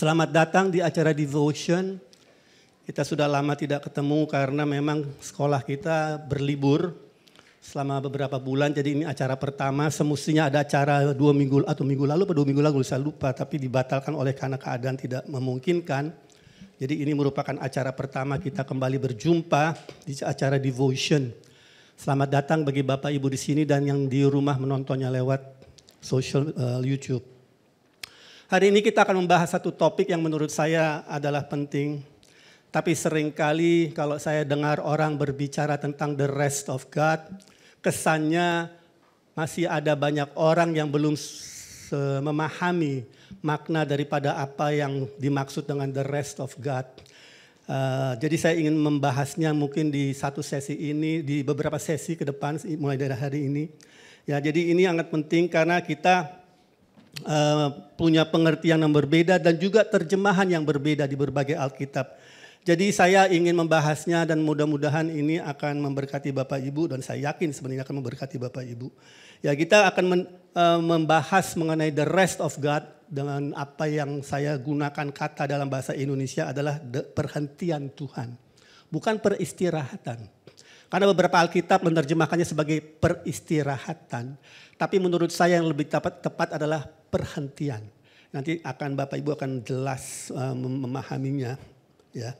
Selamat datang di acara Devotion. Kita sudah lama tidak ketemu karena memang sekolah kita berlibur selama beberapa bulan. Jadi ini acara pertama, semestinya ada acara 2 minggu atau minggu lalu atau 2 minggu lalu, saya lupa. Tapi dibatalkan oleh karena keadaan tidak memungkinkan. Jadi ini merupakan acara pertama kita kembali berjumpa di acara Devotion. Selamat datang bagi Bapak Ibu di sini dan yang di rumah menontonnya lewat YouTube. Hari ini kita akan membahas satu topik yang menurut saya adalah penting. Tapi seringkali kalau saya dengar orang berbicara tentang the rest of God, kesannya masih ada banyak orang yang belum memahami makna daripada apa yang dimaksud dengan the rest of God. Jadi saya ingin membahasnya mungkin di satu sesi ini, di beberapa sesi ke depan mulai dari hari ini. Ya, jadi ini sangat penting karena kita punya pengertian yang berbeda dan juga terjemahan yang berbeda di berbagai Alkitab. Jadi saya ingin membahasnya dan mudah-mudahan ini akan memberkati Bapak Ibu dan saya yakin sebenarnya akan memberkati Bapak Ibu. Ya, kita akan membahas mengenai the rest of God dengan apa yang saya gunakan kata dalam bahasa Indonesia adalah perhentian Tuhan. Bukan peristirahatan. Karena beberapa Alkitab menerjemahkannya sebagai peristirahatan. Tapi menurut saya yang lebih tepat adalah perhentian. Nanti Bapak Ibu akan jelas memahaminya. Ya.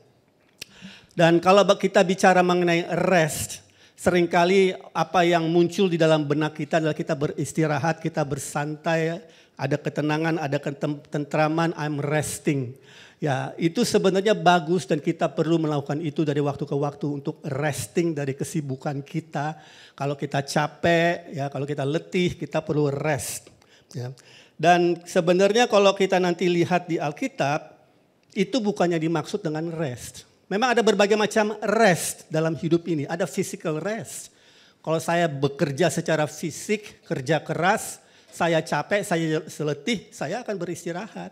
Dan kalau kita bicara mengenai rest, seringkali apa yang muncul di dalam benak kita adalah kita beristirahat, kita bersantai, ada ketenangan, ada ketentraman, I'm resting. Ya, itu sebenarnya bagus dan kita perlu melakukan itu dari waktu ke waktu untuk resting dari kesibukan kita. Kalau kita capek, ya, kalau kita letih, kita perlu rest. Ya. Dan sebenarnya kalau kita nanti lihat di Alkitab, itu bukannya dimaksud dengan rest. Memang ada berbagai macam rest dalam hidup ini. Ada physical rest. Kalau saya bekerja secara fisik, kerja keras, saya capek, saya letih, saya akan beristirahat.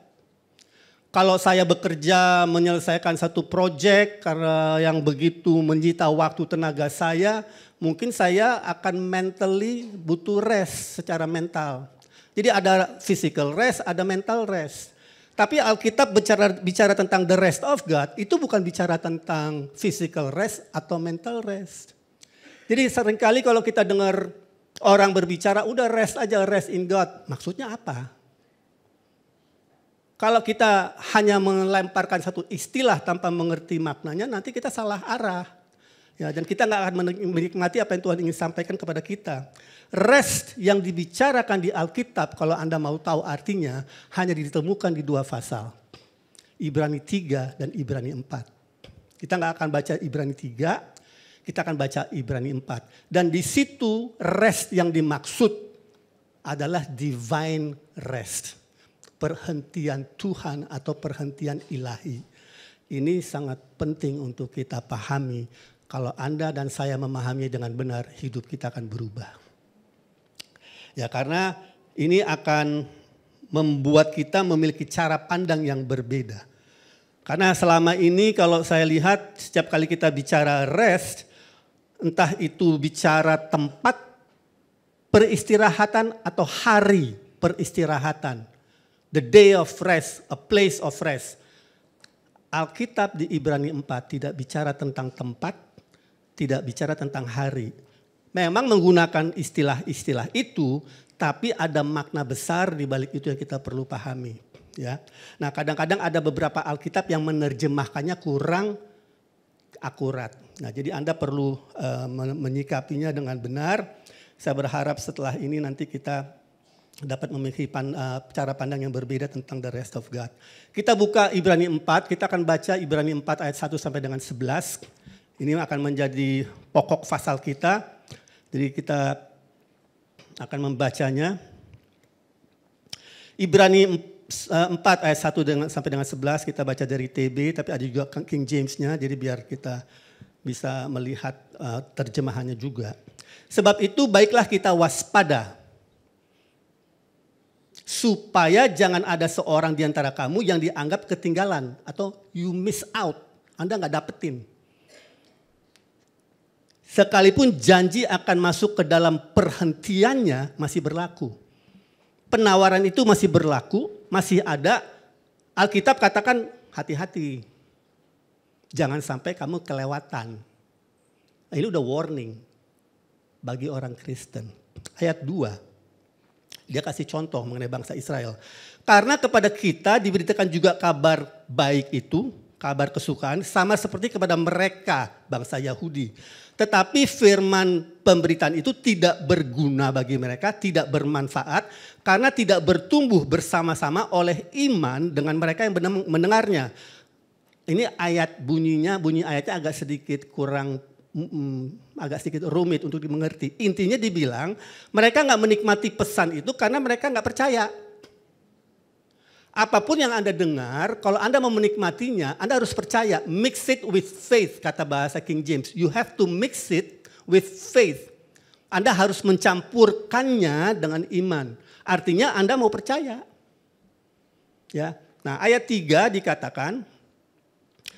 Kalau saya bekerja menyelesaikan satu proyek karena yang begitu menyita waktu tenaga saya, mungkin saya akan mentally butuh rest secara mental. Jadi ada physical rest, ada mental rest. Tapi Alkitab bicara tentang the rest of God, itu bukan bicara tentang physical rest atau mental rest. Jadi seringkali kalau kita dengar orang berbicara, udah rest aja, rest in God. Maksudnya apa? Kalau kita hanya melemparkan satu istilah tanpa mengerti maknanya, nanti kita salah arah. Ya, dan kita nggak akan menikmati apa yang Tuhan ingin sampaikan kepada kita. Rest yang dibicarakan di Alkitab, kalau Anda mau tahu artinya, hanya ditemukan di 2 pasal. Ibrani 3 dan Ibrani 4. Kita nggak akan baca Ibrani 3, kita akan baca Ibrani 4. Dan di situ rest yang dimaksud adalah divine rest. Perhentian Tuhan atau perhentian ilahi. Ini sangat penting untuk kita pahami. Kalau Anda dan saya memahami dengan benar, hidup kita akan berubah. Ya, karena ini akan membuat kita memiliki cara pandang yang berbeda. Karena selama ini kalau saya lihat setiap kali kita bicara rest, entah itu bicara tempat peristirahatan atau hari peristirahatan. The day of rest, a place of rest. Alkitab di Ibrani 4 tidak bicara tentang tempat, tidak bicara tentang hari. Memang menggunakan istilah-istilah itu, tapi ada makna besar di balik itu yang kita perlu pahami. Ya. Nah, kadang-kadang ada beberapa Alkitab yang menerjemahkannya kurang akurat. Nah, jadi Anda perlu menyikapinya dengan benar. Saya berharap setelah ini nanti kita dapat memiliki cara pandang yang berbeda tentang the rest of God. Kita buka Ibrani 4, kita akan baca Ibrani 4 ayat 1 sampai dengan 11. Ini akan menjadi pokok pasal kita. Jadi kita akan membacanya. Ibrani 4 ayat 1 sampai dengan 11 kita baca dari TB, tapi ada juga King James-nya, jadi biar kita bisa melihat terjemahannya juga. Sebab itu baiklah kita waspada, supaya jangan ada seorang di antara kamu yang dianggap ketinggalan atau you miss out, Anda nggak dapetin. Sekalipun janji akan masuk ke dalam perhentiannya masih berlaku. Penawaran itu masih berlaku, masih ada, Alkitab katakan hati-hati. Jangan sampai kamu kelewatan. Nah, ini udah warning bagi orang Kristen. Ayat 2. Dia kasih contoh mengenai bangsa Israel. Karena kepada kita diberitakan juga kabar baik itu, kabar kesukaan, sama seperti kepada mereka bangsa Yahudi. Tetapi firman pemberitaan itu tidak berguna bagi mereka, tidak bermanfaat, karena tidak bertumbuh bersama-sama oleh iman dengan mereka yang mendengarnya. Ini bunyi ayatnya agak sedikit agak sedikit rumit untuk dimengerti. Intinya dibilang mereka nggak menikmati pesan itu karena mereka nggak percaya. Apapun yang Anda dengar, kalau Anda mau menikmatinya, Anda harus percaya. Mix it with faith, kata bahasa King James. You have to mix it with faith. Anda harus mencampurkannya dengan iman. Artinya Anda mau percaya. Ya. Nah, ayat 3 dikatakan,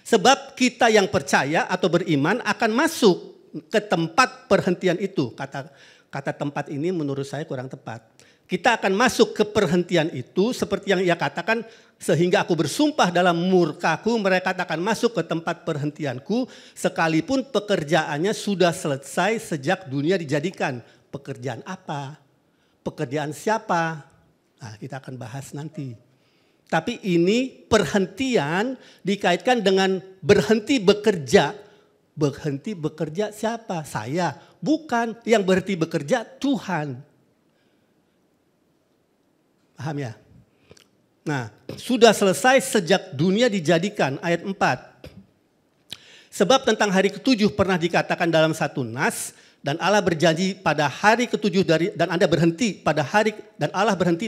sebab kita yang percaya atau beriman akan masuk ke tempat perhentian itu. Kata tempat ini menurut saya kurang tepat. Kita akan masuk ke perhentian itu seperti yang ia katakan, sehingga aku bersumpah dalam murkaku mereka akan masuk ke tempat perhentianku sekalipun pekerjaannya sudah selesai sejak dunia dijadikan. Pekerjaan apa? Pekerjaan siapa? Nah, kita akan bahas nanti. Tapi ini perhentian dikaitkan dengan berhenti bekerja. Berhenti bekerja siapa? Saya. Bukan, yang berhenti bekerja Tuhan. Paham ya? Nah, sudah selesai sejak dunia dijadikan, ayat 4. Sebab tentang hari ke-7 pernah dikatakan dalam satu nas, dan Allah berjanji pada hari ke-7 dan Allah berhenti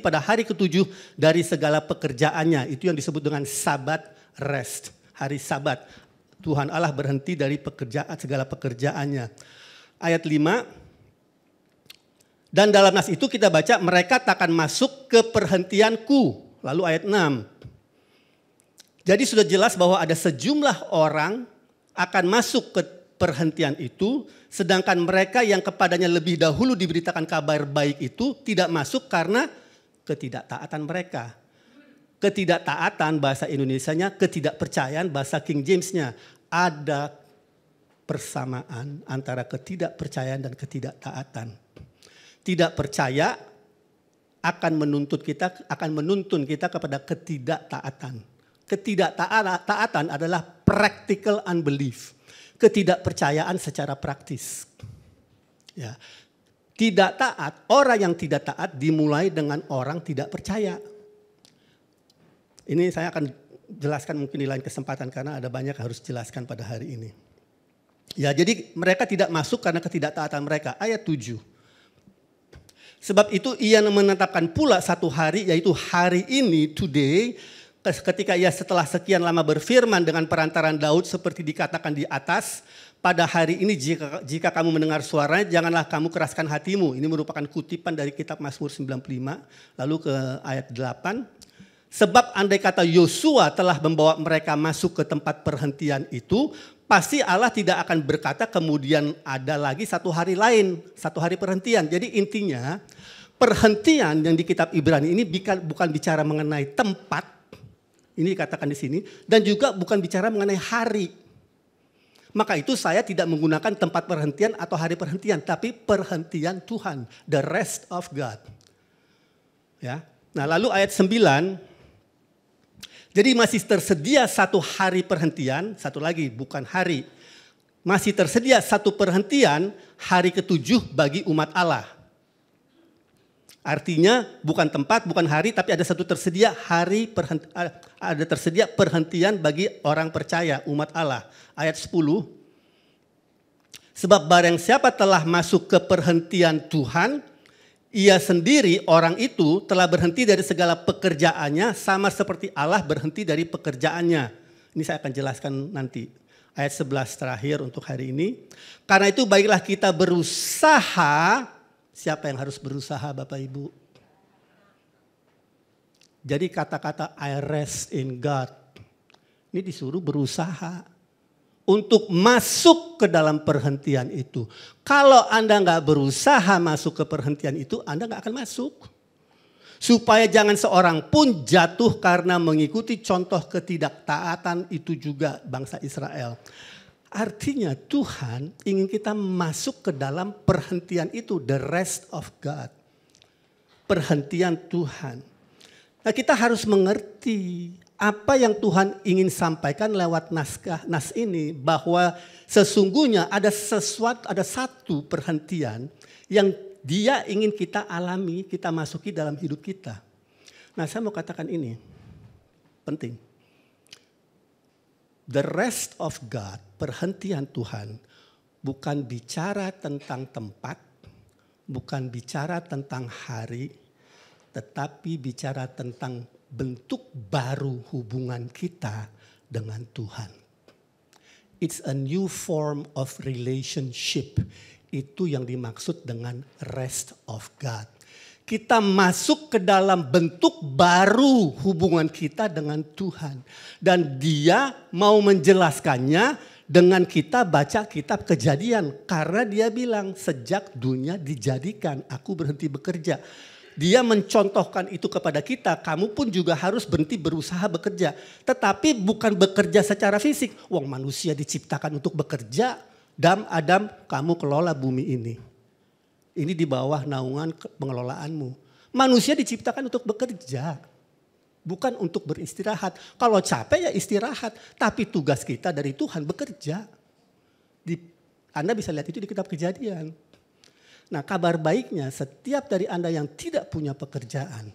pada hari ke-7 dari segala pekerjaannya. Itu yang disebut dengan Sabat rest, hari Sabat. Tuhan Allah berhenti dari segala pekerjaannya. Ayat 5. Dan dalam nas itu kita baca mereka takkan masuk ke perhentianku. Lalu ayat 6. Jadi sudah jelas bahwa ada sejumlah orang akan masuk ke perhentian itu, sedangkan mereka yang kepadanya lebih dahulu diberitakan kabar baik itu tidak masuk karena ketidaktaatan mereka. Ketidaktaatan bahasa Indonesianya, ketidakpercayaan bahasa King James-nya. Ada persamaan antara ketidakpercayaan dan ketidaktaatan. Tidak percaya akan menuntun kita kepada ketidaktaatan. Ketidaktaatan adalah practical unbelief. Ketidakpercayaan secara praktis. Ya. Tidak taat, orang yang tidak taat dimulai dengan orang tidak percaya. Ini saya akan jelaskan mungkin di lain kesempatan karena ada banyak harus jelaskan pada hari ini. Ya, jadi mereka tidak masuk karena ketidaktaatan mereka. Ayat 7. Sebab itu ia menetapkan pula satu hari, yaitu hari ini, today, ketika ia setelah sekian lama berfirman dengan perantaran Daud seperti dikatakan di atas, pada hari ini jika kamu mendengar suaranya janganlah kamu keraskan hatimu. Ini merupakan kutipan dari kitab Mazmur 95, lalu ke ayat 8. Sebab andai kata Yosua telah membawa mereka masuk ke tempat perhentian itu, pasti Allah tidak akan berkata kemudian ada lagi satu hari lain, satu hari perhentian. Jadi intinya perhentian yang di kitab Ibrani ini bukan bicara mengenai tempat, ini dikatakan di sini, dan juga bukan bicara mengenai hari. Maka itu saya tidak menggunakan tempat perhentian atau hari perhentian, tapi perhentian Tuhan, the rest of God. Ya. Nah, lalu ayat 9. Jadi masih tersedia satu hari perhentian, satu lagi bukan hari. Masih tersedia satu perhentian hari ke-7 bagi umat Allah. Artinya bukan tempat, bukan hari, tapi ada satu tersedia perhentian bagi orang percaya, umat Allah. Ayat 10. Sebab barang siapa telah masuk ke perhentian Tuhan, ia sendiri orang itu telah berhenti dari segala pekerjaannya sama seperti Allah berhenti dari pekerjaannya. Ini saya akan jelaskan nanti. Ayat 11 terakhir untuk hari ini. Karena itu baiklah kita berusaha. Siapa yang harus berusaha Bapak Ibu? Jadi kata-kata I rest in God. Ini disuruh berusaha. Untuk masuk ke dalam perhentian itu. Kalau Anda nggak berusaha masuk ke perhentian itu, Anda nggak akan masuk. Supaya jangan seorang pun jatuh karena mengikuti contoh ketidaktaatan itu juga bangsa Israel. Artinya Tuhan ingin kita masuk ke dalam perhentian itu, the rest of God. Perhentian Tuhan. Nah, kita harus mengerti apa yang Tuhan ingin sampaikan lewat nas ini, bahwa sesungguhnya ada satu perhentian yang Dia ingin kita alami, kita masuki dalam hidup kita. Nah, saya mau katakan ini, penting. The rest of God, perhentian Tuhan, bukan bicara tentang tempat, bukan bicara tentang hari, tetapi bicara tentang bentuk baru hubungan kita dengan Tuhan. It's a new form of relationship. Itu yang dimaksud dengan rest of God. Kita masuk ke dalam bentuk baru hubungan kita dengan Tuhan. Dan Dia mau menjelaskannya dengan kita baca kitab Kejadian. Karena Dia bilang sejak dunia dijadikan aku berhenti bekerja. Dia mencontohkan itu kepada kita, kamu pun juga harus berhenti berusaha bekerja. Tetapi bukan bekerja secara fisik. Wong manusia diciptakan untuk bekerja. Adam, kamu kelola bumi ini. Ini di bawah naungan pengelolaanmu. Manusia diciptakan untuk bekerja. Bukan untuk beristirahat. Kalau capek ya istirahat. Tapi tugas kita dari Tuhan bekerja. Anda bisa lihat itu di kitab Kejadian. Nah, kabar baiknya setiap dari Anda yang tidak punya pekerjaan.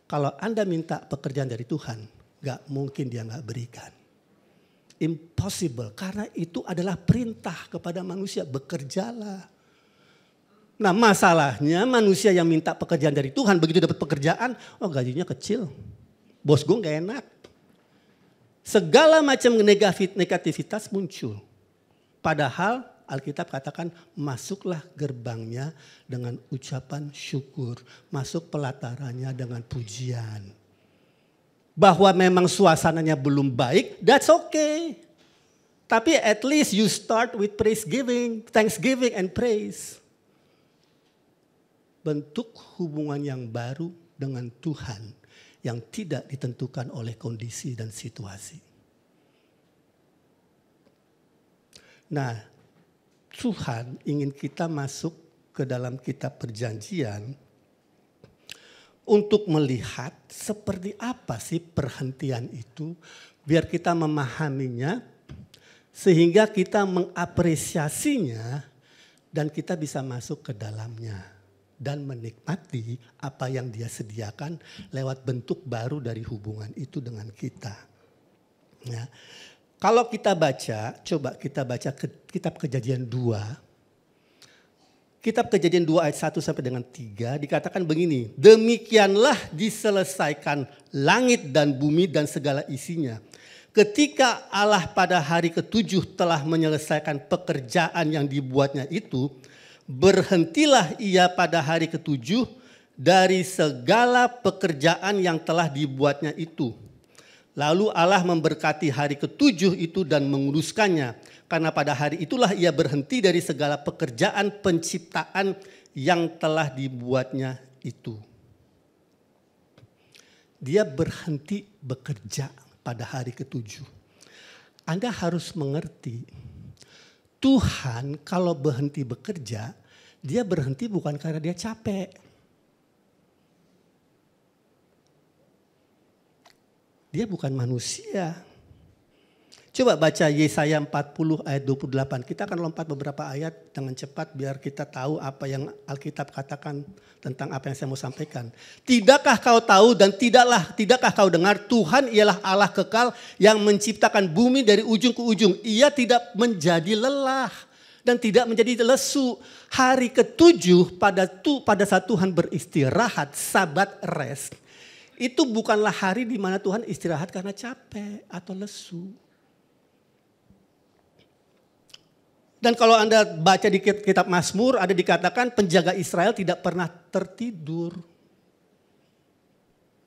Kalau Anda minta pekerjaan dari Tuhan, gak mungkin Dia gak berikan. Impossible, karena itu adalah perintah kepada manusia, bekerjalah. Nah, masalahnya manusia yang minta pekerjaan dari Tuhan, begitu dapat pekerjaan, oh gajinya kecil, bos gue gak enak. Segala macam negativitas muncul. Padahal Alkitab katakan masuklah gerbangnya dengan ucapan syukur, masuk pelatarannya dengan pujian. Bahwa memang suasananya belum baik, that's okay. Tapi at least you start with thanksgiving and praise. Bentuk hubungan yang baru dengan Tuhan yang tidak ditentukan oleh kondisi dan situasi. Nah, Tuhan ingin kita masuk ke dalam kitab Perjanjian untuk melihat seperti apa sih perhentian itu, biar kita memahaminya, sehingga kita mengapresiasinya, dan kita bisa masuk ke dalamnya. Dan menikmati apa yang Dia sediakan lewat bentuk baru dari hubungan itu dengan kita. Ya. Kalau kita baca, coba kita baca kitab Kejadian 2. Kitab Kejadian 2 ayat 1 sampai dengan 3 dikatakan begini. Demikianlah diselesaikan langit dan bumi dan segala isinya. Ketika Allah pada hari ke-7 telah menyelesaikan pekerjaan yang dibuatnya itu, berhentilah Ia pada hari ke-7 dari segala pekerjaan yang telah dibuatnya itu. Lalu Allah memberkati hari ke-7 itu dan menguruskannya. Karena pada hari itulah Ia berhenti dari segala pekerjaan penciptaan yang telah dibuatnya itu. Dia berhenti bekerja pada hari ke-7. Anda harus mengerti, Tuhan kalau berhenti bekerja, Dia berhenti bukan karena Dia capek. Dia bukan manusia. Coba baca Yesaya 40 ayat 28. Kita akan lompat beberapa ayat dengan cepat biar kita tahu apa yang Alkitab katakan tentang apa yang saya mau sampaikan. Tidakkah kau tahu dan tidakkah kau dengar, Tuhan ialah Allah kekal yang menciptakan bumi dari ujung ke ujung. Ia tidak menjadi lelah dan tidak menjadi lesu. Hari ke-7 pada saat Tuhan beristirahat, Sabat rest. Itu bukanlah hari di mana Tuhan istirahat karena capek atau lesu. Dan kalau Anda baca di kitab Mazmur, ada dikatakan penjaga Israel tidak pernah tertidur.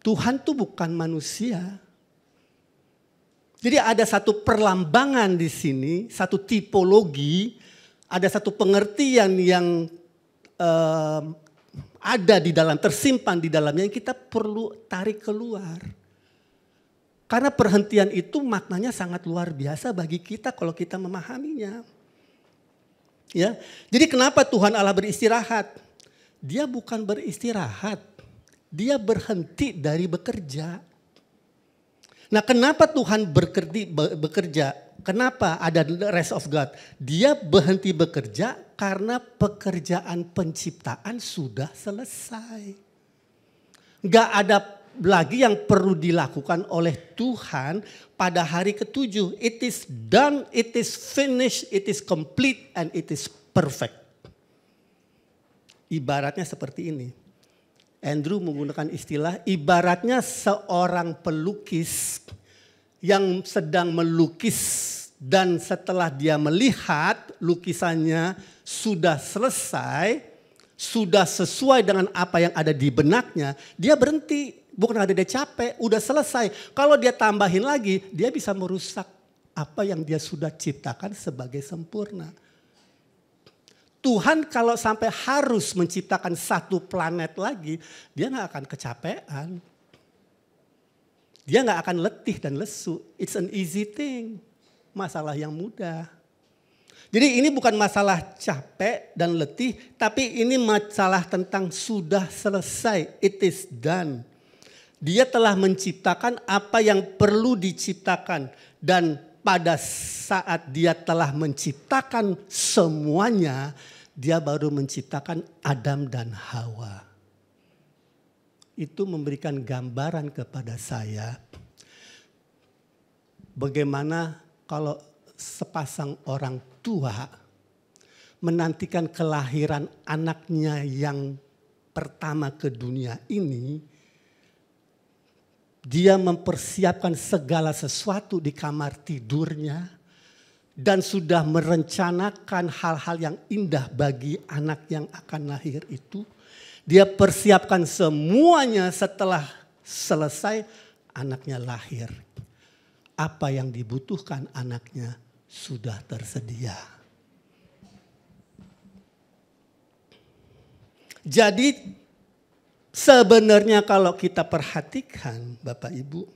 Tuhan tuh bukan manusia. Jadi ada satu perlambangan di sini, satu tipologi, ada satu pengertian yang ada di dalam, tersimpan di dalamnya yang kita perlu tarik keluar. Karena perhentian itu maknanya sangat luar biasa bagi kita kalau kita memahaminya. Ya, jadi kenapa Tuhan Allah beristirahat? Dia bukan beristirahat, dia berhenti dari bekerja. Nah, kenapa Tuhan bekerja? Kenapa ada rest of God? Dia berhenti bekerja karena pekerjaan penciptaan sudah selesai. Gak ada lagi yang perlu dilakukan oleh Tuhan pada hari ketujuh. It is done, it is finished, it is complete, and it is perfect. Ibaratnya seperti ini. Andrew menggunakan istilah ibaratnya seorang pelukis yang sedang melukis dan setelah dia melihat lukisannya sudah selesai, sudah sesuai dengan apa yang ada di benaknya, dia berhenti. Bukan ada dia capek, udah selesai. Kalau dia tambahin lagi, dia bisa merusak apa yang dia sudah ciptakan sebagai sempurna. Tuhan kalau sampai harus menciptakan satu planet lagi, dia gak akan kecapean. Dia gak akan letih dan lesu. It's an easy thing. Masalah yang mudah. Jadi ini bukan masalah capek dan letih, tapi ini masalah tentang sudah selesai. It is done. Dia telah menciptakan apa yang perlu diciptakan. Dan pada saat dia telah menciptakan semuanya, dia baru menciptakan Adam dan Hawa. Itu memberikan gambaran kepada saya. Bagaimana kalau sepasang orang tua menantikan kelahiran anaknya yang pertama ke dunia ini. Dia mempersiapkan segala sesuatu di kamar tidurnya dan sudah merencanakan hal-hal yang indah bagi anak yang akan lahir itu. Dia persiapkan semuanya setelah selesai anaknya lahir. Apa yang dibutuhkan anaknya sudah tersedia. Jadi sebenarnya kalau kita perhatikan Bapak Ibu,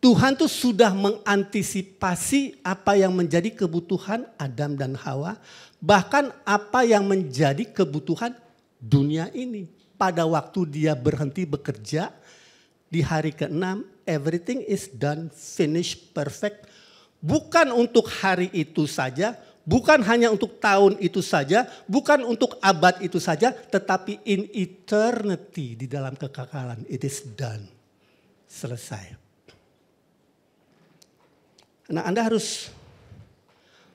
Tuhan tuh sudah mengantisipasi apa yang menjadi kebutuhan Adam dan Hawa. Bahkan apa yang menjadi kebutuhan dunia ini. Pada waktu dia berhenti bekerja di hari ke-6, everything is done, finished, perfect. Bukan untuk hari itu saja. Bukan hanya untuk tahun itu saja, bukan untuk abad itu saja, tetapi in eternity, di dalam kekekalan, it is done. Selesai. Nah, Anda harus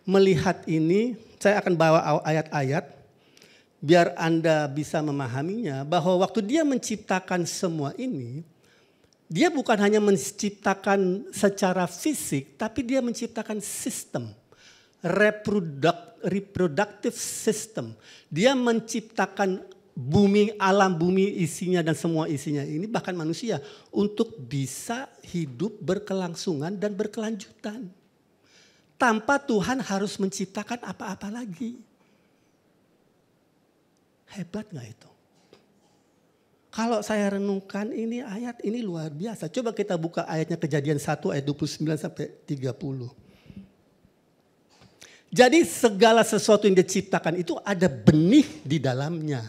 melihat ini, saya akan bawa ayat-ayat, biar Anda bisa memahaminya, bahwa waktu dia menciptakan semua ini, dia bukan hanya menciptakan secara fisik, tapi dia menciptakan sistem. Reproductive system. Dia menciptakan bumi, alam bumi isinya dan semua isinya ini bahkan manusia untuk bisa hidup berkelangsungan dan berkelanjutan. Tanpa Tuhan harus menciptakan apa-apa lagi. Hebat gak itu? Kalau saya renungkan ini ayat ini luar biasa. Coba kita buka ayatnya Kejadian 1 ayat 29 sampai 30. Jadi segala sesuatu yang diciptakan itu ada benih di dalamnya.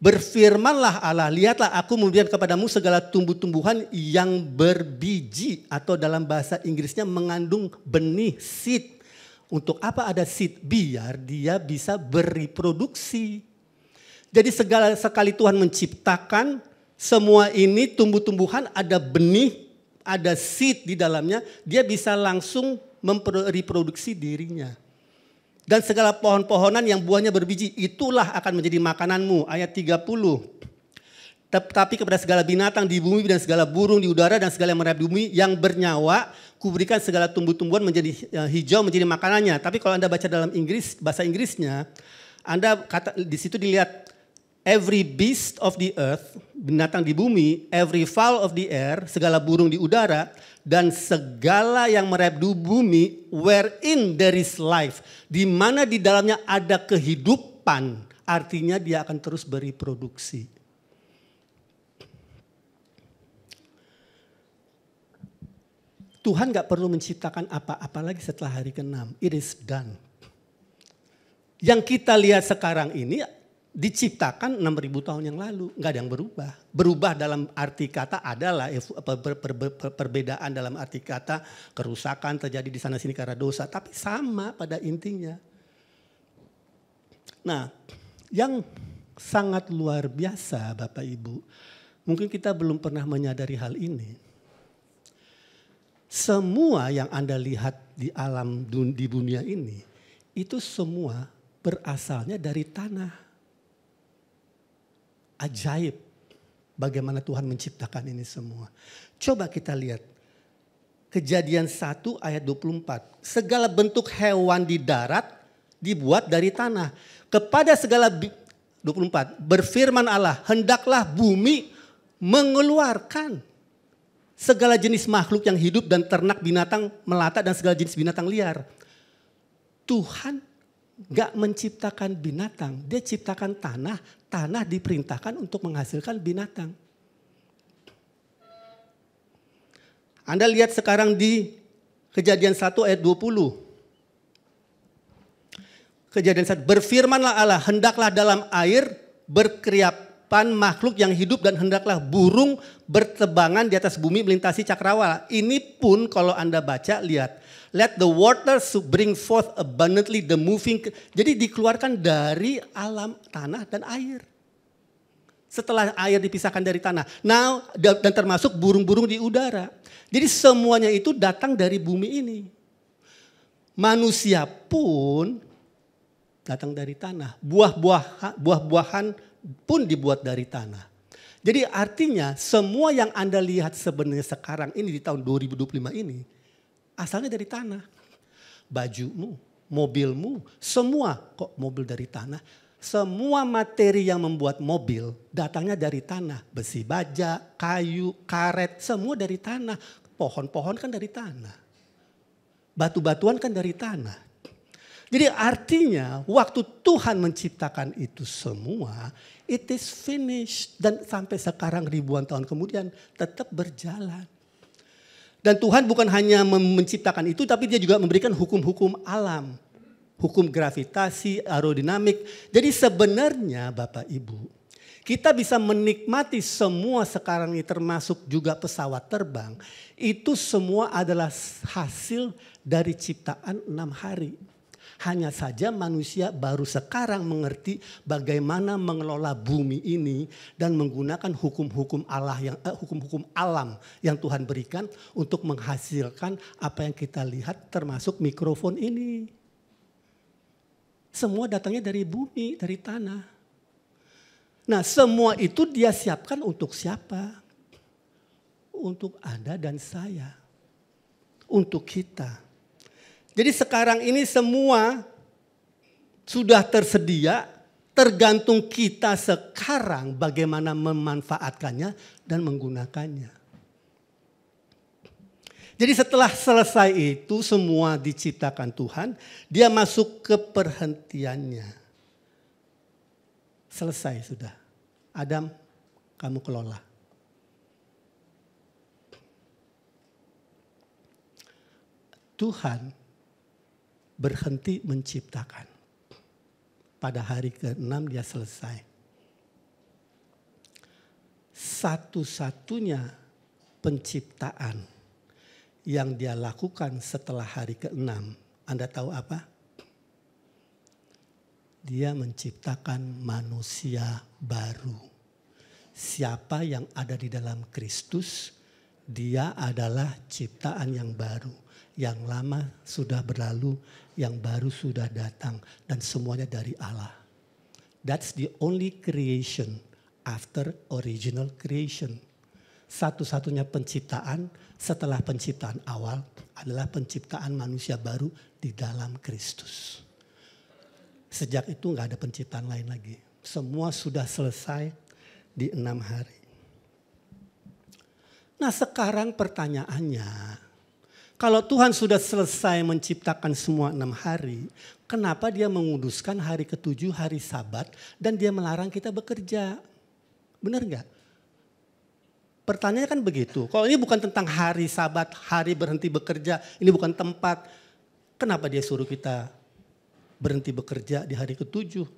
Berfirmanlah Allah, lihatlah aku memberikan kepadamu segala tumbuh-tumbuhan yang berbiji. Atau dalam bahasa Inggrisnya mengandung benih, seed. Untuk apa ada seed? Biar dia bisa bereproduksi. Jadi sekali Tuhan menciptakan semua ini tumbuh-tumbuhan ada benih, ada seed di dalamnya. Dia bisa langsung memreproduksi dirinya. Dan segala pohon-pohonan yang buahnya berbiji, itulah akan menjadi makananmu. Ayat 30. Tetapi kepada segala binatang di bumi dan segala burung di udara dan segala yang merayap di bumi yang bernyawa, kuberikan segala tumbuh-tumbuhan menjadi hijau menjadi makanannya. Tapi kalau Anda baca dalam bahasa Inggrisnya, Anda di situ dilihat every beast of the earth, binatang di bumi, every fowl of the air, segala burung di udara, dan segala yang merayap di bumi, wherein there is life, di mana di dalamnya ada kehidupan, Artinya dia akan terus bereproduksi. Tuhan gak perlu menciptakan apa-apa lagi setelah hari ke-6. It is done. Yang kita lihat sekarang ini diciptakan 6.000 tahun yang lalu. Gak ada yang berubah. Berubah dalam arti kata adalah perbedaan dalam arti kata kerusakan terjadi di sana sini karena dosa. Tapi sama pada intinya. Nah, yang sangat luar biasa Bapak Ibu. Mungkin kita belum pernah menyadari hal ini. Semua yang Anda lihat di alam di dunia ini, itu semua berasalnya dari tanah. Ajaib bagaimana Tuhan menciptakan ini semua. Coba kita lihat. Kejadian 1 ayat 24. Segala bentuk hewan di darat dibuat dari tanah. Kepada segala 24. Berfirman Allah, hendaklah bumi mengeluarkan segala jenis makhluk yang hidup dan ternak binatang melata dan segala jenis binatang liar. Tuhan gak menciptakan binatang. Dia ciptakan tanah. Tanah diperintahkan untuk menghasilkan binatang. Anda lihat sekarang di Kejadian 1 ayat 20. Kejadian 1. Berfirmanlah Allah, hendaklah dalam air berkeriapan makhluk yang hidup dan hendaklah burung bertebangan di atas bumi melintasi cakrawala. Ini pun kalau Anda baca lihat. Let the waters bring forth abundantly the moving. Jadi dikeluarkan dari alam tanah dan air. Setelah air dipisahkan dari tanah. Nah, dan termasuk burung-burung di udara. Jadi semuanya itu datang dari bumi ini. Manusia pun datang dari tanah. Buah-buahan pun dibuat dari tanah. Jadi artinya semua yang Anda lihat sebenarnya sekarang ini di tahun 2025 ini asalnya dari tanah. Bajumu, mobilmu, semua kok mobil dari tanah. Semua materi yang membuat mobil datangnya dari tanah. Besi baja, kayu, karet, semua dari tanah. Pohon-pohon kan dari tanah. Batu-batuan kan dari tanah. Jadi artinya waktu Tuhan menciptakan itu semua, it is finished. Dan sampai sekarang ribuan tahun kemudian tetap berjalan. Dan Tuhan bukan hanya menciptakan itu, tapi dia juga memberikan hukum-hukum alam. Hukum gravitasi, aerodinamik. Jadi sebenarnya Bapak Ibu, kita bisa menikmati semua sekarang ini termasuk juga pesawat terbang. Itu semua adalah hasil dari ciptaan 6 hari. Hanya saja manusia baru sekarang mengerti bagaimana mengelola bumi ini dan menggunakan hukum-hukum hukum-hukum alam yang Tuhan berikan untuk menghasilkan apa yang kita lihat termasuk mikrofon ini. Semua datangnya dari bumi, dari tanah. Nah, semua itu dia siapkan untuk siapa? Untuk Anda dan saya. Untuk kita. Jadi sekarang ini semua sudah tersedia, tergantung kita sekarang bagaimana memanfaatkannya dan menggunakannya. Jadi setelah selesai itu semua diciptakan Tuhan, dia masuk ke perhentiannya. Selesai sudah. Adam, kamu kelola. Tuhan berhenti menciptakan. Pada hari ke-6 dia selesai. Satu-satunya penciptaan yang dia lakukan setelah hari ke-6. Anda tahu apa? Dia menciptakan manusia baru. Siapa yang ada di dalam Kristus, dia adalah ciptaan yang baru. Yang lama sudah berlalu, yang baru sudah datang. Dan semuanya dari Allah. That's the only creation after original creation. Satu-satunya penciptaan setelah penciptaan awal adalah penciptaan manusia baru di dalam Kristus. Sejak itu gak ada penciptaan lain lagi. Semua sudah selesai di 6 hari. Nah sekarang pertanyaannya, Kalau Tuhan sudah selesai menciptakan semua 6 hari, kenapa dia menguduskan hari ke-7 hari Sabat dan dia melarang kita bekerja? Benar nggak? Pertanyaannya kan begitu. Kalau ini bukan tentang hari Sabat, hari berhenti bekerja, ini bukan tempat. Kenapa dia suruh kita berhenti bekerja di hari ke-7?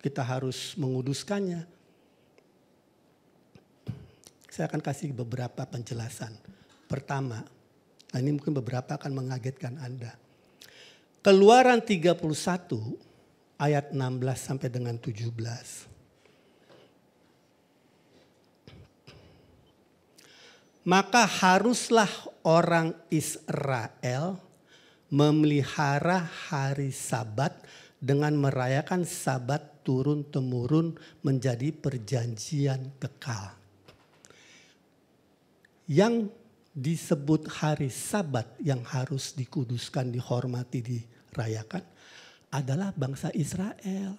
Kita harus menguduskannya. Saya akan kasih beberapa penjelasan. Pertama, nah ini mungkin beberapa akan mengagetkan Anda. Keluaran 31 ayat 16 sampai dengan 17. Maka haruslah orang Israel memelihara hari Sabat dengan merayakan Sabat turun-temurun menjadi perjanjian kekal. Yang disebut hari Sabat yang harus dikuduskan, dihormati, dirayakan adalah bangsa Israel.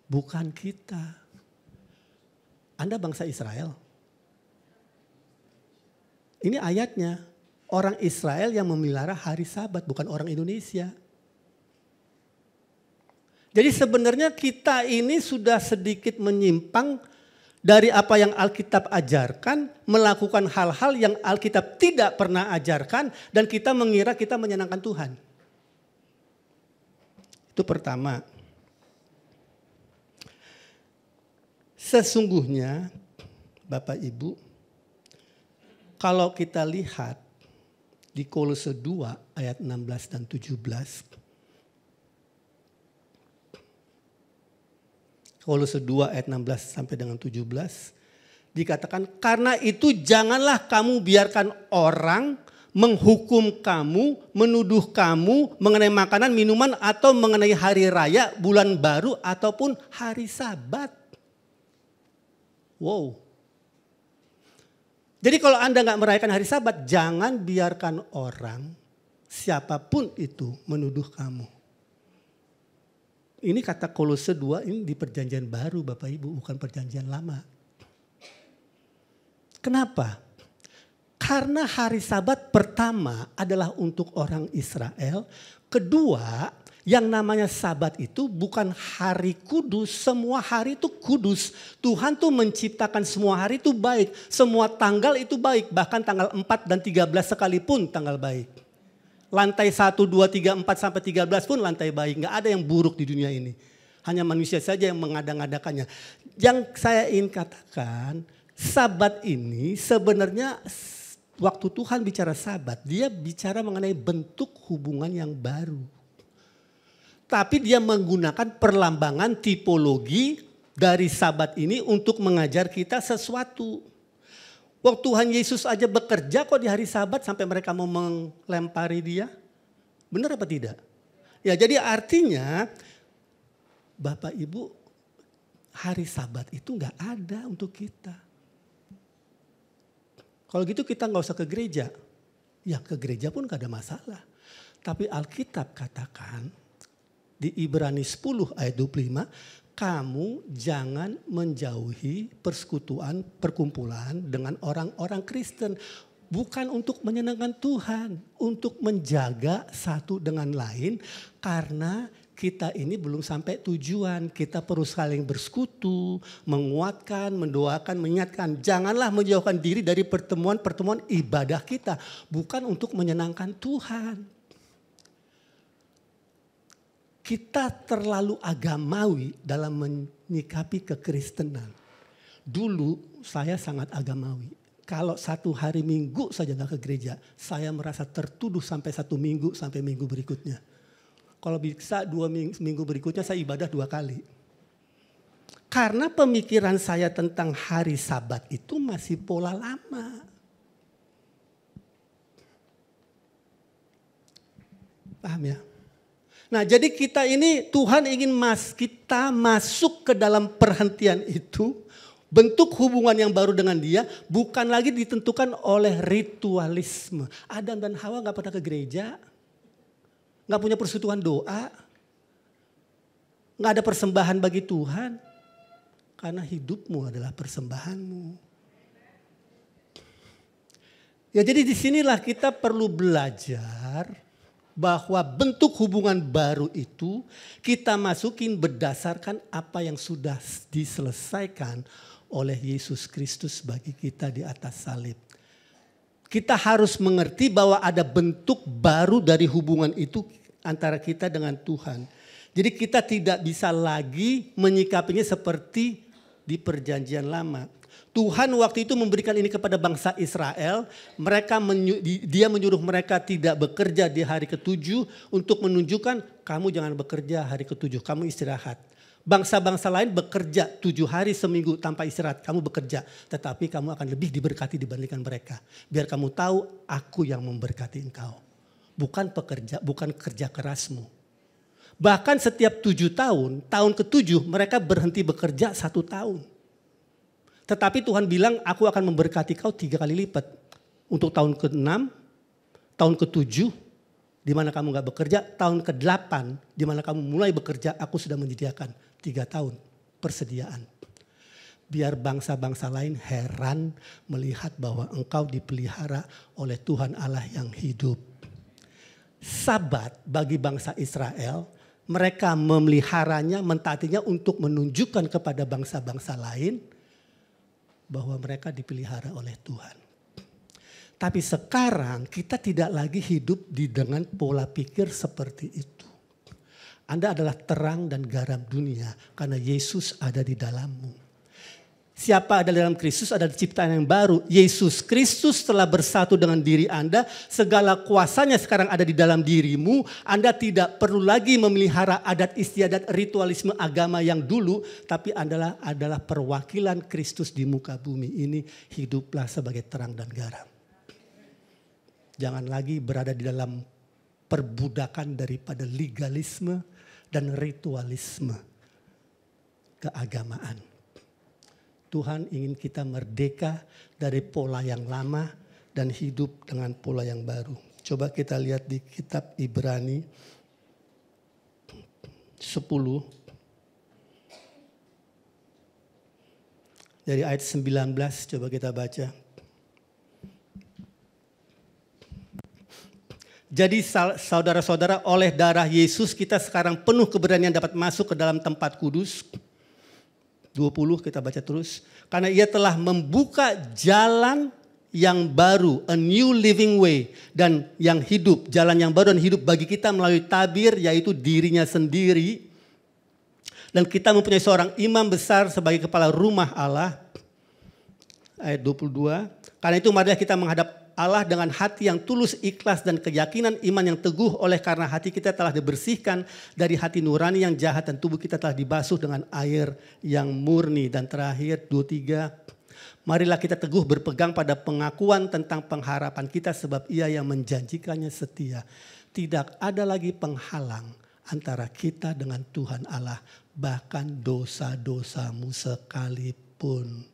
Bukan kita. Anda bangsa Israel? Ini ayatnya. Orang Israel yang memelihara hari Sabat, bukan orang Indonesia. Jadi sebenarnya kita ini sudah sedikit menyimpang dari apa yang Alkitab ajarkan, melakukan hal-hal yang Alkitab tidak pernah ajarkan, dan kita mengira kita menyenangkan Tuhan. Itu pertama. Sesungguhnya, Bapak Ibu, kalau kita lihat di Kolose 2 ayat 16 dan 17, Kolose 2 ayat 16 sampai dengan 17 dikatakan, karena itu janganlah kamu biarkan orang menghukum kamu, menuduh kamu mengenai makanan, minuman, atau mengenai hari raya, bulan baru, ataupun hari Sabat. Wow. Jadi kalau Anda nggak merayakan hari Sabat, jangan biarkan orang, siapapun itu, menuduh kamu. Ini kata Kolose 2 ini di perjanjian baru Bapak Ibu, bukan perjanjian lama. Kenapa? Karena hari Sabat pertama adalah untuk orang Israel. Kedua, yang namanya Sabat itu bukan hari kudus, semua hari itu kudus. Tuhan tuh menciptakan semua hari itu baik, semua tanggal itu baik, bahkan tanggal 4 dan 13 sekalipun tanggal baik. Lantai 1, 2, 3, 4 sampai 13 pun lantai baik. Nggak ada yang buruk di dunia ini. Hanya manusia saja yang mengada-ngadakannya. Yang saya ingin katakan, Sabat ini sebenarnya waktu Tuhan bicara Sabat, dia bicara mengenai bentuk hubungan yang baru. Tapi dia menggunakan perlambangan tipologi dari Sabat ini untuk mengajar kita sesuatu. Waktu Tuhan Yesus aja bekerja kok di hari Sabat sampai mereka mau melempari dia. Benar apa tidak? Ya jadi artinya Bapak Ibu, hari Sabat itu nggak ada untuk kita. Kalau gitu kita nggak usah ke gereja. Ya ke gereja pun nggak ada masalah. Tapi Alkitab katakan di Ibrani 10 ayat 25, kamu jangan menjauhi persekutuan, perkumpulan dengan orang-orang Kristen. Bukan untuk menyenangkan Tuhan, untuk menjaga satu dengan lain. Karena kita ini belum sampai tujuan. Kita perlu saling bersekutu, menguatkan, mendoakan, mengingatkan. Janganlah menjauhkan diri dari pertemuan-pertemuan ibadah kita. Bukan untuk menyenangkan Tuhan. Kita terlalu agamawi dalam menyikapi kekristenan. Dulu saya sangat agamawi. Kalau satu hari Minggu saja gak ke gereja, saya merasa tertuduh sampai 1 minggu sampai minggu berikutnya. Kalau bisa 2 minggu berikutnya saya ibadah 2 kali. Karena pemikiran saya tentang hari Sabat itu masih pola lama. Paham ya? Nah jadi kita ini Tuhan ingin kita masuk ke dalam perhentian itu. Bentuk hubungan yang baru dengan dia bukan lagi ditentukan oleh ritualisme. Adam dan Hawa gak pernah ke gereja. Gak punya persekutuan doa. Gak ada persembahan bagi Tuhan. Karena hidupmu adalah persembahanmu. Ya jadi disinilah kita perlu belajar bahwa bentuk hubungan baru itu kita masukin berdasarkan apa yang sudah diselesaikan oleh Yesus Kristus bagi kita di atas salib. Kita harus mengerti bahwa ada bentuk baru dari hubungan itu antara kita dengan Tuhan. Jadi kita tidak bisa lagi menyikapinya seperti di perjanjian lama. Tuhan waktu itu memberikan ini kepada bangsa Israel. Dia menyuruh mereka tidak bekerja di hari ke-7 untuk menunjukkan kamu jangan bekerja hari ke-7, kamu istirahat. Bangsa-bangsa lain bekerja 7 hari seminggu tanpa istirahat, kamu bekerja. Tetapi kamu akan lebih diberkati dibandingkan mereka. Biar kamu tahu aku yang memberkati engkau. Bukan kerja kerasmu. Bahkan setiap 7 tahun, tahun ke-7 mereka berhenti bekerja 1 tahun. Tetapi Tuhan bilang aku akan memberkati kau 3 kali lipat. Untuk tahun ke-6, tahun ke-7 di mana kamu gak bekerja, tahun ke-8 di mana kamu mulai bekerja aku sudah menyediakan 3 tahun persediaan. Biar bangsa-bangsa lain heran melihat bahwa engkau dipelihara oleh Tuhan Allah yang hidup. Sabat bagi bangsa Israel, mereka memeliharanya, mentaatinya untuk menunjukkan kepada bangsa-bangsa lain bahwa mereka dipelihara oleh Tuhan. Tapi sekarang kita tidak lagi hidup dengan pola pikir seperti itu. Anda adalah terang dan garam dunia karena Yesus ada di dalammu. Siapa ada dalam Kristus ada ciptaan yang baru. Yesus Kristus telah bersatu dengan diri Anda. Segala kuasanya sekarang ada di dalam dirimu. Anda tidak perlu lagi memelihara adat istiadat ritualisme agama yang dulu. Tapi adalah perwakilan Kristus di muka bumi ini. Hiduplah sebagai terang dan garam. Jangan lagi berada di dalam perbudakan daripada legalisme dan ritualisme keagamaan. Tuhan ingin kita merdeka dari pola yang lama dan hidup dengan pola yang baru. Coba kita lihat di kitab Ibrani 10. Dari ayat 19 coba kita baca. Jadi saudara-saudara oleh darah Yesus kita sekarang penuh keberanian dapat masuk ke dalam tempat kudus. 20 kita baca terus. Karena ia telah membuka jalan yang baru. A new living way. Dan yang hidup. Jalan yang baru dan hidup bagi kita melalui tabir. Yaitu dirinya sendiri. Dan kita mempunyai seorang imam besar sebagai kepala rumah Allah. Ayat 22. Karena itu marilah kita menghadap Allah dengan hati yang tulus, ikhlas dan keyakinan iman yang teguh oleh karena hati kita telah dibersihkan dari hati nurani yang jahat dan tubuh kita telah dibasuh dengan air yang murni. Dan terakhir 23, marilah kita teguh berpegang pada pengakuan tentang pengharapan kita sebab ia yang menjanjikannya setia. Tidak ada lagi penghalang antara kita dengan Tuhan Allah bahkan dosa-dosamu sekalipun.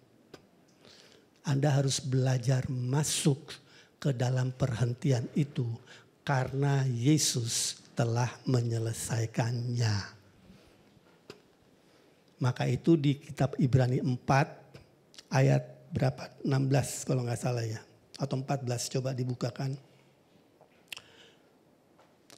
Anda harus belajar masuk ke dalam perhentian itu karena Yesus telah menyelesaikannya. Maka itu di kitab Ibrani 4 ayat berapa? 16 kalau nggak salah ya. Atau 14 coba dibukakan.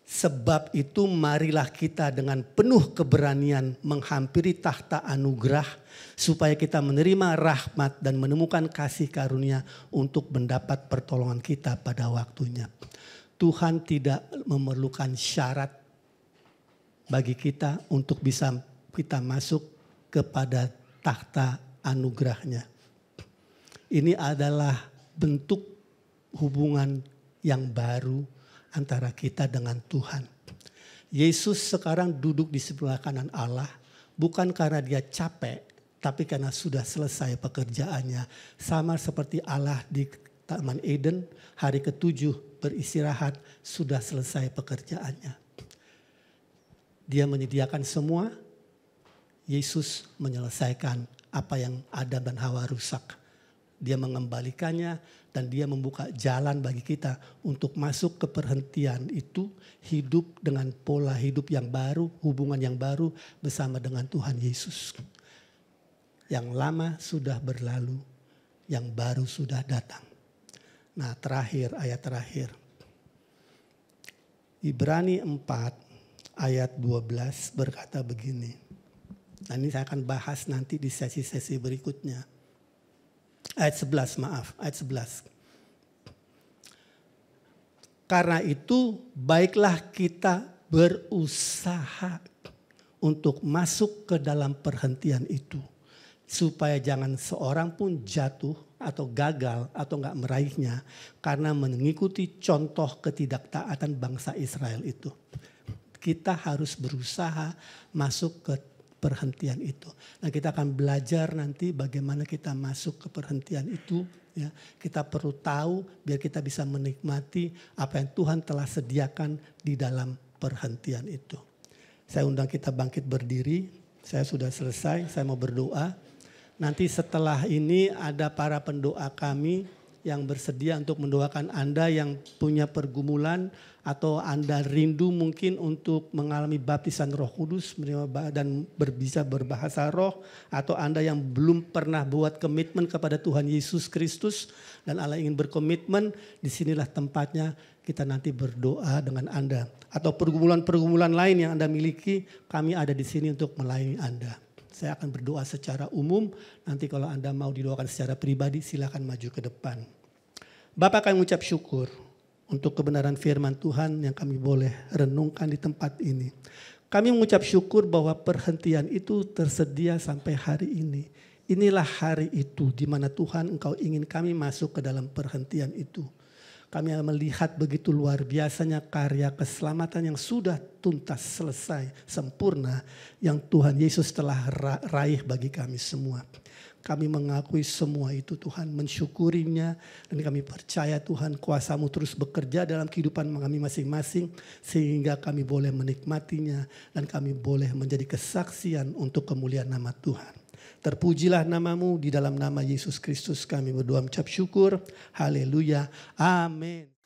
Sebab itu marilah kita dengan penuh keberanian menghampiri tahta anugerah supaya kita menerima rahmat dan menemukan kasih karunia untuk mendapat pertolongan kita pada waktunya. Tuhan tidak memerlukan syarat bagi kita untuk bisa kita masuk kepada tahta anugerahnya. Ini adalah bentuk hubungan yang baru antara kita dengan Tuhan. Yesus sekarang duduk di sebelah kanan Allah bukan karena dia capek, tapi karena sudah selesai pekerjaannya. Sama seperti Allah di Taman Eden hari ke-7 beristirahat sudah selesai pekerjaannya. Dia menyediakan semua, Yesus menyelesaikan apa yang Adam dan Hawa rusak. Dia mengembalikannya dan dia membuka jalan bagi kita untuk masuk ke perhentian itu, hidup dengan pola hidup yang baru, hubungan yang baru bersama dengan Tuhan Yesus. Yang lama sudah berlalu, yang baru sudah datang. Nah terakhir, ayat terakhir. Ibrani 4 ayat 12 berkata begini. Nah ini saya akan bahas nanti di sesi-sesi berikutnya. Ayat 11 maaf, ayat 11. Karena itu baiklah kita berusaha untuk masuk ke dalam perhentian itu. Supaya jangan seorang pun jatuh atau gagal atau enggak meraihnya. Karena mengikuti contoh ketidaktaatan bangsa Israel itu. Kita harus berusaha masuk ke perhentian itu. Nah kita akan belajar nanti bagaimana kita masuk ke perhentian itu. Ya, kita perlu tahu biar kita bisa menikmati apa yang Tuhan telah sediakan di dalam perhentian itu. Saya undang kita bangkit berdiri. Saya sudah selesai, saya mau berdoa. Nanti setelah ini ada para pendoa kami yang bersedia untuk mendoakan Anda yang punya pergumulan atau Anda rindu mungkin untuk mengalami baptisan Roh Kudus dan bisa berbahasa roh, atau Anda yang belum pernah buat komitmen kepada Tuhan Yesus Kristus dan Allah ingin berkomitmen, disinilah tempatnya kita nanti berdoa dengan Anda. Atau pergumulan-pergumulan lain yang Anda miliki, kami ada di sini untuk melayani Anda. Saya akan berdoa secara umum, nanti kalau Anda mau didoakan secara pribadi silakan maju ke depan. Bapak kami mengucap syukur untuk kebenaran firman Tuhan yang kami boleh renungkan di tempat ini. Kami mengucap syukur bahwa perhentian itu tersedia sampai hari ini. Inilah hari itu di mana Tuhan Engkau ingin kami masuk ke dalam perhentian itu. Kami melihat begitu luar biasanya karya keselamatan yang sudah tuntas, selesai, sempurna. Yang Tuhan Yesus telah raih bagi kami semua. Kami mengakui semua itu Tuhan, mensyukurinya. Dan kami percaya Tuhan kuasa-Mu terus bekerja dalam kehidupan kami masing-masing. Sehingga kami boleh menikmatinya dan kami boleh menjadi kesaksian untuk kemuliaan nama Tuhan. Terpujilah nama-Mu, di dalam nama Yesus Kristus kami berdoa mengucap syukur. Haleluya. Amin.